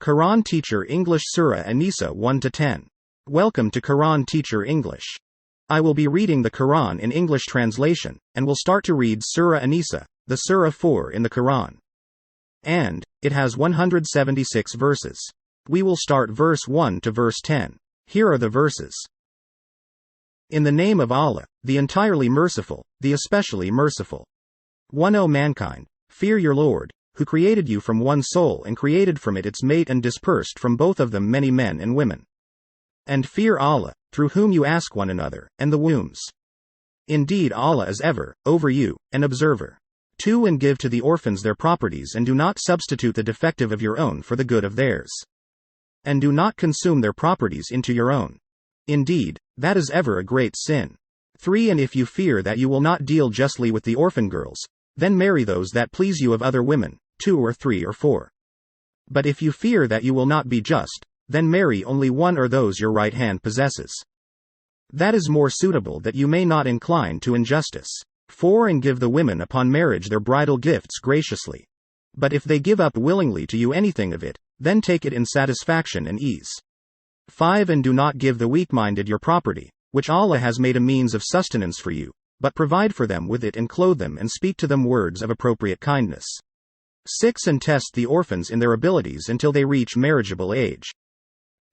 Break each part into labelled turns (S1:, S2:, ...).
S1: Quran Teacher English Surah An-Nisa 1-10. Welcome to Quran Teacher English. I will be reading the Quran in English translation, and will start to read Surah An-Nisa, the Surah 4 in the Quran. And it has 176 verses. We will start verse 1 to verse 10. Here are the verses. In the name of Allah, the entirely merciful, the especially merciful. 1. O mankind, fear your Lord, who created you from one soul and created from it its mate and dispersed from both of them many men and women. And fear Allah, through whom you ask one another, and the wombs. Indeed Allah is ever, over you, an observer. 2. And give to the orphans their properties and do not substitute the defective of your own for the good of theirs. And do not consume their properties into your own. Indeed, that is ever a great sin. 3. And if you fear that you will not deal justly with the orphan girls, then marry those that please you of other women, 2 or 3 or 4. But if you fear that you will not be just, then marry only one or those your right hand possesses. That is more suitable that you may not incline to injustice. 4. And give the women upon marriage their bridal gifts graciously. But if they give up willingly to you anything of it, then take it in satisfaction and ease. 5. And do not give the weak-minded your property, which Allah has made a means of sustenance for you, but provide for them with it and clothe them and speak to them words of appropriate kindness. 6. And test the orphans in their abilities until they reach marriageable age.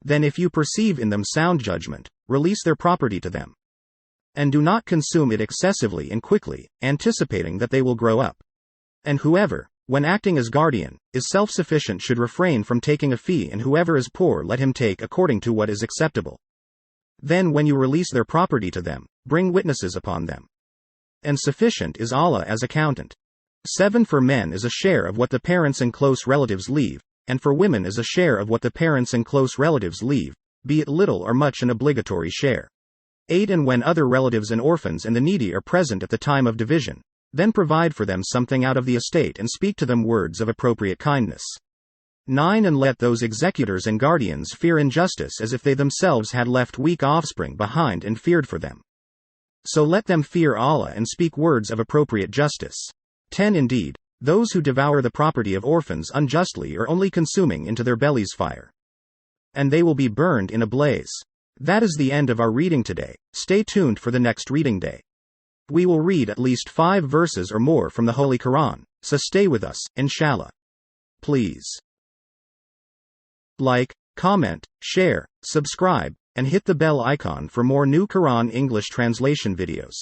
S1: Then if you perceive in them sound judgment, release their property to them. And do not consume it excessively and quickly, anticipating that they will grow up. And whoever, when acting as guardian, is self-sufficient should refrain from taking a fee, and whoever is poor let him take according to what is acceptable. Then when you release their property to them, bring witnesses upon them. And sufficient is Allah as accountant. 7. For men is a share of what the parents and close relatives leave, and for women is a share of what the parents and close relatives leave, be it little or much, an obligatory share. 8. And when other relatives and orphans and the needy are present at the time of division, then provide for them something out of the estate and speak to them words of appropriate kindness. 9. And let those executors and guardians fear injustice as if they themselves had left weak offspring behind and feared for them. So let them fear Allah and speak words of appropriate justice. 10. Indeed, those who devour the property of orphans unjustly are only consuming into their bellies fire. And they will be burned in a blaze. That is the end of our reading today. Stay tuned for the next reading day. We will read at least 5 verses or more from the Holy Quran, so stay with us, inshallah. Please like, comment, share, subscribe, and hit the bell icon for more new Quran English translation videos.